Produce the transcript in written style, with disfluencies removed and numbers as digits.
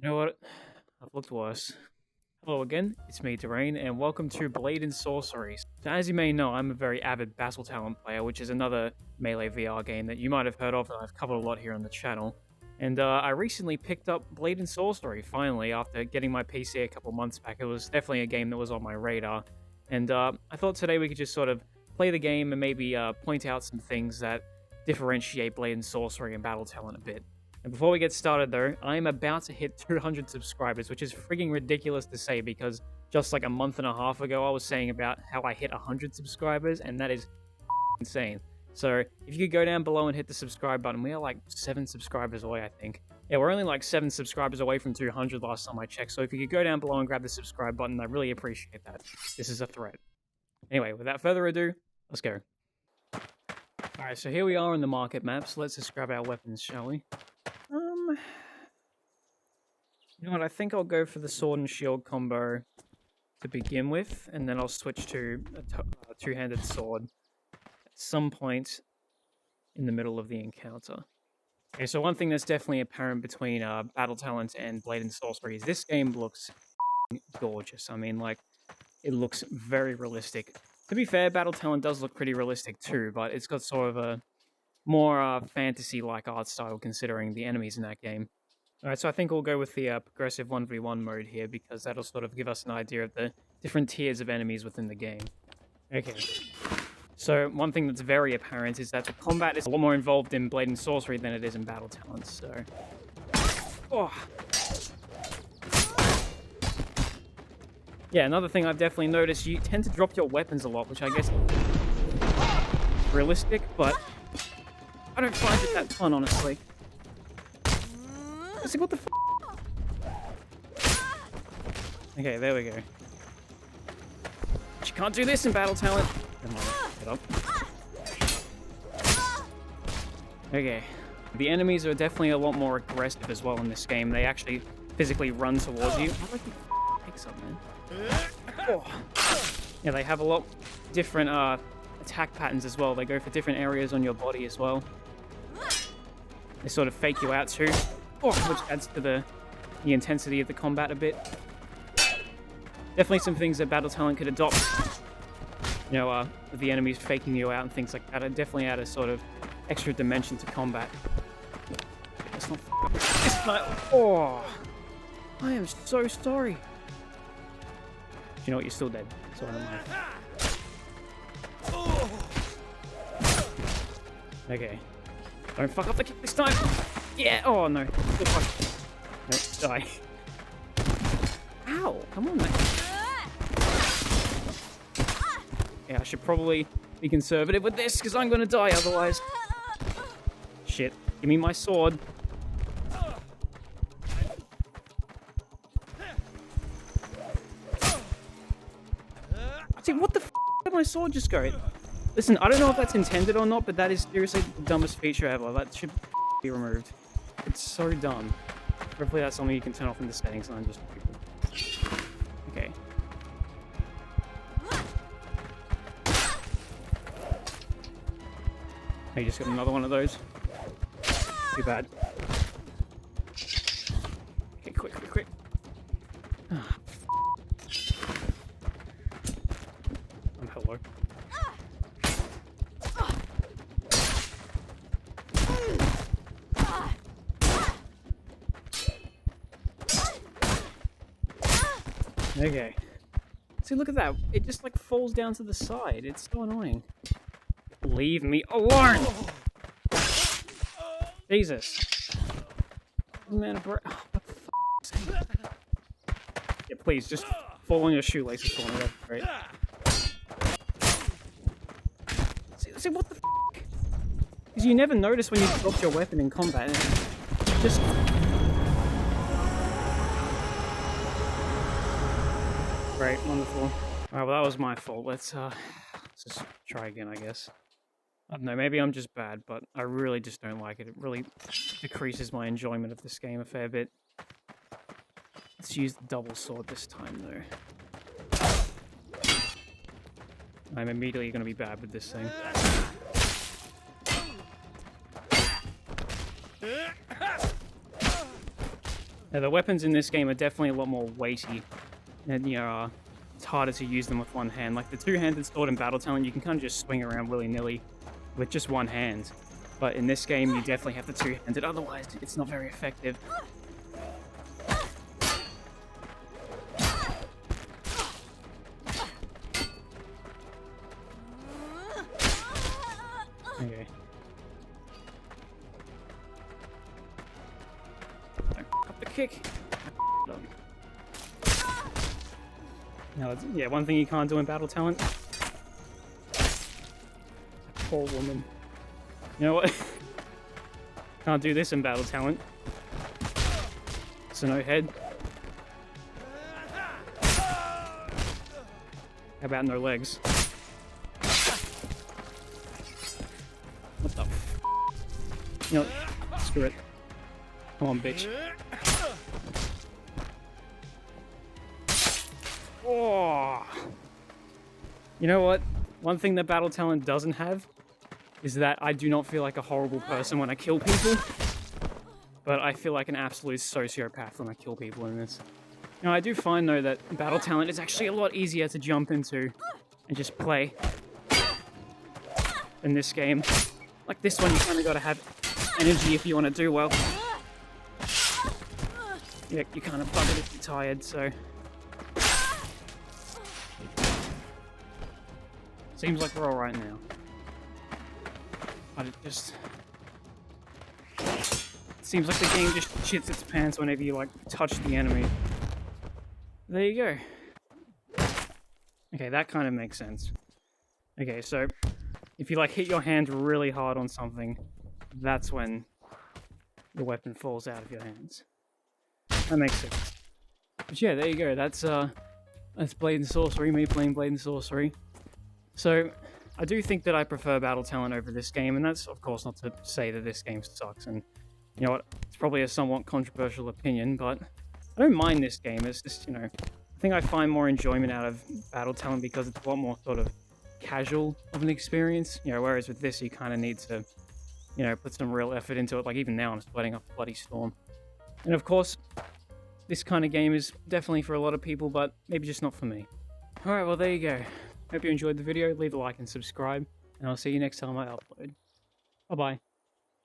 You know what? I've looked worse. Hello again, it's me, Derain, and welcome to Blade and Sorcery. So as you may know, I'm a very avid Battle Talent player, which is another Melee VR game that you might have heard of that I've covered a lot here on the channel. And I recently picked up Blade and Sorcery, finally, after getting my PC a couple months back. It was definitely a game that was on my radar. And I thought today we could just sort of play the game and maybe point out some things that differentiate Blade and Sorcery and Battle Talent a bit. And before we get started though, I am about to hit 200 subscribers, which is frigging ridiculous to say because just like a month and a half ago I was saying about how I hit 100 subscribers, and that is insane. So if you could go down below and hit the subscribe button, we are like 7 subscribers away, I think. Yeah, we're only like 7 subscribers away from 200 last time I checked, so if you could go down below and grab the subscribe button, I really appreciate that. This is a threat. Anyway, without further ado, let's go. Alright, so here we are on the market map, so let's just grab our weapons, shall we? You know what, I think I'll go for the sword and shield combo to begin with, and then I'll switch to a two-handed sword at some point in the middle of the encounter. Okay, so one thing that's definitely apparent between Battle Talent and Blade and Sorcery is this game looks gorgeous. I mean, like, it looks very realistic. To be fair, Battle Talent does look pretty realistic too, but it's got sort of a more fantasy-like art style considering the enemies in that game. Alright, so I think we'll go with the progressive 1v1 mode here because that'll sort of give us an idea of the different tiers of enemies within the game. Okay. So one thing that's very apparent is that the combat is a lot more involved in Blade and Sorcery than it is in Battle Talent, so... Oh. Yeah, another thing I've definitely noticed, you tend to drop your weapons a lot, which I guess is realistic, but I don't find it that fun, honestly. It's like, what the f? Okay, there we go. But you can't do this in Battle Talent. Come on, get up. Okay. The enemies are definitely a lot more aggressive as well in this game. They actually physically run towards you. I like you picks up, man. Oh. Yeah, they have a lot different attack patterns as well. They go for different areas on your body as well. They sort of fake you out too. Oh, which adds to the intensity of the combat a bit. Definitely some things that Battle Talent could adopt. You know, with the enemies faking you out and things like that. It definitely add a sort of extra dimension to combat. That's not... It's not... Oh! I am so sorry. You know what? You're still dead. So I don't mind. Okay. Don't fuck up the kick this time! Yeah! Oh no. Good fuck. No, die. Ow! Come on, man. Yeah, I should probably be conservative with this, because I'm gonna die otherwise. Shit. Give me my sword. See, what the f*** did my sword just go? Listen, I don't know if that's intended or not, but that is seriously the dumbest feature ever. That should be removed. It's so dumb. Hopefully that's something you can turn off in the settings and I'm just... Okay. I just got another one of those. Too bad. Okay, quick. Hello. Okay. See, look at that. It just, like, falls down to the side. It's so annoying. Leave me alone! Jesus. Man, bro. Oh, what the f***? Yeah, please, just fall on your shoelaces for me. That's great. See, what the f***? Because you never notice when you drop your weapon in combat. Just... Great, wonderful. Alright, well that was my fault. Let's just try again, I guess. I don't know, maybe I'm just bad, but I really just don't like it. It really decreases my enjoyment of this game a fair bit. Let's use the double sword this time, though. I'm immediately going to be bad with this thing. Now, the weapons in this game are definitely a lot more weighty, and it's harder to use them with one hand. Like the two-handed sword in Battle Talent, you can kind of just swing around willy-nilly with just one hand. But in this game, you definitely have the two-handed, otherwise it's not very effective. Okay. Up the kick. Now, yeah, one thing you can't do in Battle Talent. Poor woman. You know what? Can't do this in Battle Talent. So no head. How about no legs? What the f? You know, screw it. Come on, bitch. Oh. You know what? One thing that Battle Talent doesn't have is that I do not feel like a horrible person when I kill people, but I feel like an absolute sociopath when I kill people in this. Now, I do find, though, that Battle Talent is actually a lot easier to jump into and just play in this game. Like this one, you kind of got to have energy if you want to do well. Yeah, you kind of buggered if you're tired, so... Seems like we're alright now. But it just... Seems like the game just shits its pants whenever you, like, touch the enemy. There you go. Okay, that kind of makes sense. Okay, so... If you, like, hit your hand really hard on something, that's when the weapon falls out of your hands. That makes sense. But yeah, there you go. That's Blade and Sorcery, me playing Blade and Sorcery. So, I do think that I prefer Battle Talent over this game, and that's, of course, not to say that this game sucks, and you know what, it's probably a somewhat controversial opinion, but I don't mind this game. It's just, I think I find more enjoyment out of Battle Talent because it's a lot more sort of casual of an experience, whereas with this you kind of need to, put some real effort into it. Like even now I'm sweating up a bloody storm. And of course, this kind of game is definitely for a lot of people, but maybe just not for me. Alright, well there you go. Hope you enjoyed the video, leave a like and subscribe, and I'll see you next time I upload. Bye bye.